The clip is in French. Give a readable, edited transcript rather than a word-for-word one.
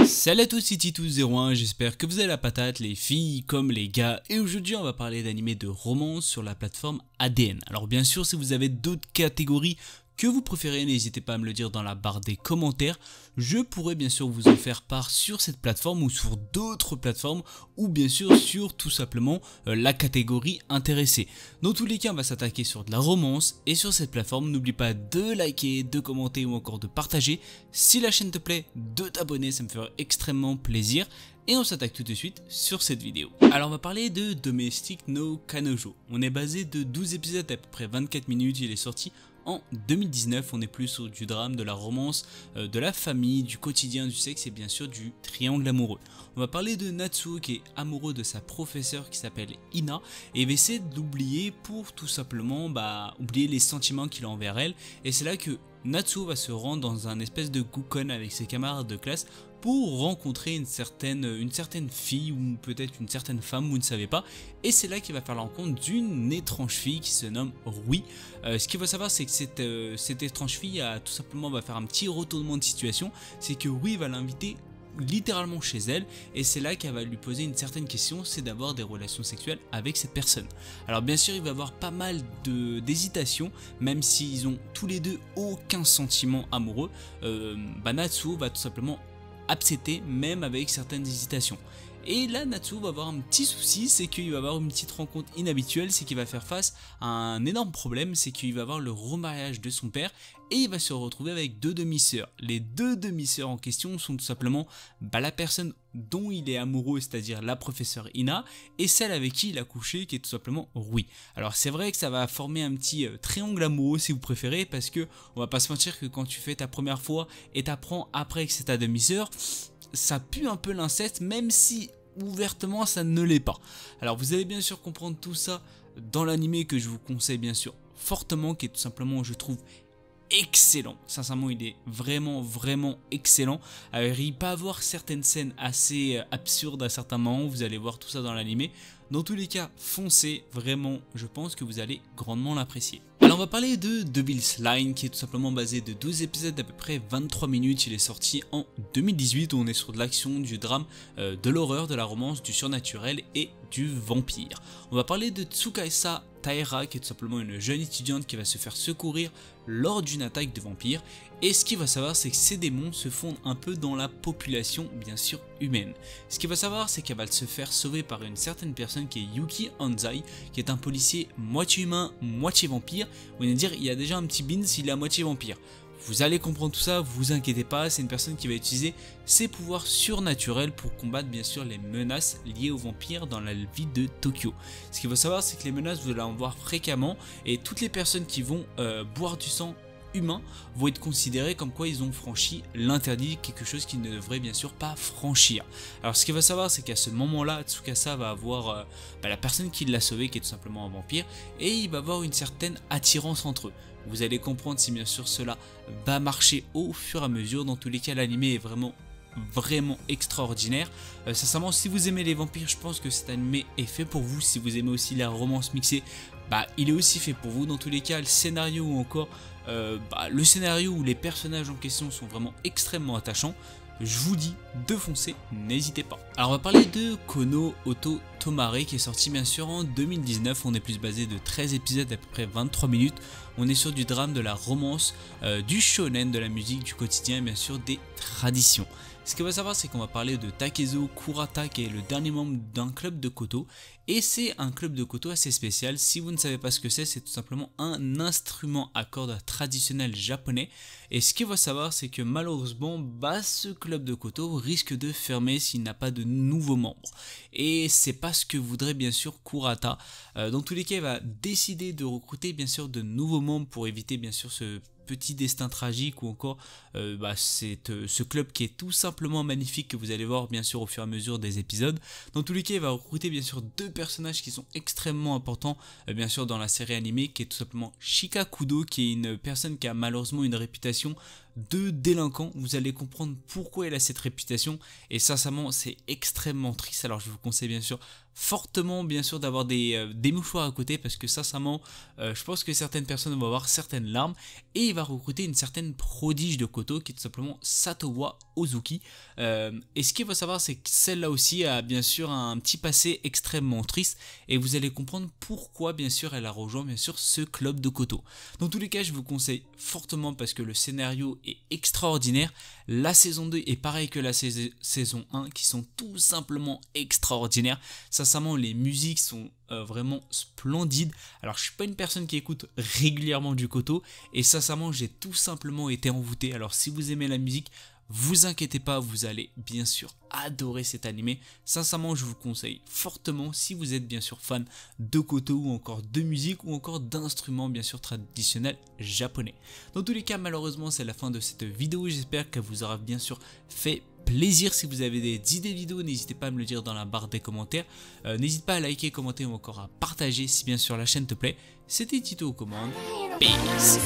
Salut à tous, c'est Titou01, j'espère que vous avez la patate, les filles comme les gars, et aujourd'hui on va parler d'animés de romance sur la plateforme ADN. Alors bien sûr, si vous avez d'autres catégories que vous préférez, n'hésitez pas à me le dire dans la barre des commentaires. Je pourrais bien sûr vous en faire part sur cette plateforme ou sur d'autres plateformes, ou bien sûr sur tout simplement la catégorie intéressée. Dans tous les cas, on va s'attaquer sur de la romance, et sur cette plateforme, n'oublie pas de liker, de commenter ou encore de partager. Si la chaîne te plaît, de t'abonner, ça me ferait extrêmement plaisir. Et on s'attaque tout de suite sur cette vidéo. Alors on va parler de Domestic no Kanojo. On est basé de 12 épisodes à peu près 24 minutes, il est sorti en 2019, on est plus sur du drame, de la romance, de la famille, du quotidien, du sexe et bien sûr du triangle amoureux. On va parler de Natsuo qui est amoureux de sa professeure qui s'appelle Ina et il va essayer d'oublier pour tout simplement oublier les sentiments qu'il a envers elle. Et c'est là que Natsuo va se rendre dans un espèce de gukon avec ses camarades de classe pour rencontrer une certaine fille ou peut-être une certaine femme, vous ne savez pas. Et c'est là qu'il va faire la rencontre d'une étrange fille qui se nomme Rui. Ce qu'il faut savoir, c'est que cette étrange fille tout simplement va faire un petit retournement de situation. C'est que Rui va l'inviter littéralement chez elle et c'est là qu'elle va lui poser une certaine question, c'est d'avoir des relations sexuelles avec cette personne. Alors bien sûr il va y avoir pas mal d'hésitation, même s'ils ont tous les deux aucun sentiment amoureux. Natsuo va tout simplement accepter même avec certaines hésitations. Et là Natsuo va avoir un petit souci, c'est qu'il va avoir une petite rencontre inhabituelle, c'est qu'il va faire face à un énorme problème, c'est qu'il va avoir le remariage de son père et il va se retrouver avec deux demi-sœurs. Les deux demi-sœurs en question sont tout simplement la personne dont il est amoureux, c'est-à-dire la professeure Ina, et celle avec qui il a couché, qui est tout simplement Rui. Alors c'est vrai que ça va former un petit triangle amoureux si vous préférez, parce que on va pas se mentir que quand tu fais ta première fois et t'apprends après que c'est ta demi-sœur, ça pue un peu l'inceste, même si ouvertement ça ne l'est pas. Alors vous allez bien sûr comprendre tout ça dans l'animé que je vous conseille bien sûr fortement, qui est tout simplement, je trouve, excellent. Sincèrement il est vraiment excellent. Alors, il peut avoir certaines scènes assez absurdes à certains moments, vous allez voir tout ça dans l'animé. Dans tous les cas, foncez, vraiment, je pense que vous allez grandement l'apprécier. Alors on va parler de Devil's Line, qui est tout simplement basé de 12 épisodes d'à peu près 23 minutes. Il est sorti en 2018, où on est sur de l'action, du drame, de l'horreur, de la romance, du surnaturel et du vampire. On va parler de Tsukasa Taira, qui est tout simplement une jeune étudiante qui va se faire secourir lors d'une attaque de vampires. Et ce qu'il va savoir, c'est que ces démons se fondent un peu dans la population, bien sûr, humaine. Ce qu'il va savoir, c'est qu'elle va se faire sauver par une certaine personne qui est Yuki Anzai, qui est un policier moitié humain, moitié vampire. Vous allez dire, il y a déjà un petit beans, il est à moitié vampire. Vous allez comprendre tout ça, vous inquiétez pas, c'est une personne qui va utiliser ses pouvoirs surnaturels pour combattre bien sûr les menaces liées aux vampires dans la ville de Tokyo. Ce qu'il faut savoir, c'est que les menaces, vous allez en voir fréquemment, et toutes les personnes qui vont boire du sang humains vont être considérés comme quoi ils ont franchi l'interdit, quelque chose qu'ils ne devraient bien sûr pas franchir. Alors ce qu'il faut savoir, c'est qu'à ce moment là Tsukasa va avoir la personne qui l'a sauvé, qui est tout simplement un vampire, et il va avoir une certaine attirance entre eux. Vous allez comprendre si bien sûr cela va marcher au fur et à mesure. Dans tous les cas, l'animé est vraiment extraordinaire. Sincèrement, si vous aimez les vampires, je pense que cet animé est fait pour vous. Si vous aimez aussi la romance mixée, il est aussi fait pour vous. Dans tous les cas, le scénario ou encore le scénario où les personnages en question sont vraiment extrêmement attachants. Je vous dis de foncer, n'hésitez pas. Alors on va parler de Kono Oto Tomare, qui est sorti bien sûr en 2019. On est plus basé de 13 épisodes d'à peu près 23 minutes. On est sur du drame, de la romance, du shonen, de la musique, du quotidien et bien sûr des traditions. Ce qu'il faut savoir, c'est qu'on va parler de Takezo Kurata, qui est le dernier membre d'un club de koto. Et c'est un club de koto assez spécial. Si vous ne savez pas ce que c'est tout simplement un instrument à cordes traditionnel japonais. Et ce qu'il faut savoir, c'est que malheureusement, ce club de koto risque de fermer s'il n'a pas de nouveaux membres. Et c'est pas ce que voudrait bien sûr Kurata. Dans tous les cas, il va décider de recruter bien sûr de nouveaux membres pour éviter bien sûr ce petit destin tragique, ou encore ce club qui est tout simplement magnifique, que vous allez voir bien sûr au fur et à mesure des épisodes. Dans tous les cas, il va recruter bien sûr deux personnages qui sont extrêmement importants bien sûr dans la série animée, qui est tout simplement Shikakudo, qui est une personne qui a malheureusement une réputation de délinquant. Vous allez comprendre pourquoi il a cette réputation et sincèrement c'est extrêmement triste. Alors je vous conseille bien sûr fortement d'avoir des mouchoirs à côté parce que sincèrement je pense que certaines personnes vont avoir certaines larmes et il va recruter une certaine prodige de Koto qui est tout simplement Satowa Ozuki. Et ce qu'il faut savoir c'est que celle-là aussi a bien sûr un petit passé extrêmement triste et vous allez comprendre pourquoi bien sûr elle a rejoint bien sûr ce club de Koto. Dans tous les cas je vous conseille fortement parce que le scénario est extraordinaire. La saison 2 est pareil que la saison 1 qui sont tout simplement extraordinaires. Sincèrement les musiques sont vraiment splendides. Alors je suis pas une personne qui écoute régulièrement du Koto et sincèrement j'ai tout simplement été envoûté. Alors si vous aimez la musique, vous inquiétez pas, vous allez bien sûr adorer cet animé. Sincèrement je vous conseille fortement si vous êtes bien sûr fan de Koto ou encore de musique ou encore d'instruments bien sûr traditionnels japonais. Dans tous les cas malheureusement c'est la fin de cette vidéo, j'espère qu'elle vous aura bien sûr fait plaisir. Si vous avez des idées vidéo, n'hésitez pas à me le dire dans la barre des commentaires. N'hésite pas à liker, commenter ou encore à partager si bien sûr la chaîne te plaît. C'était Tito aux commandes. Peace.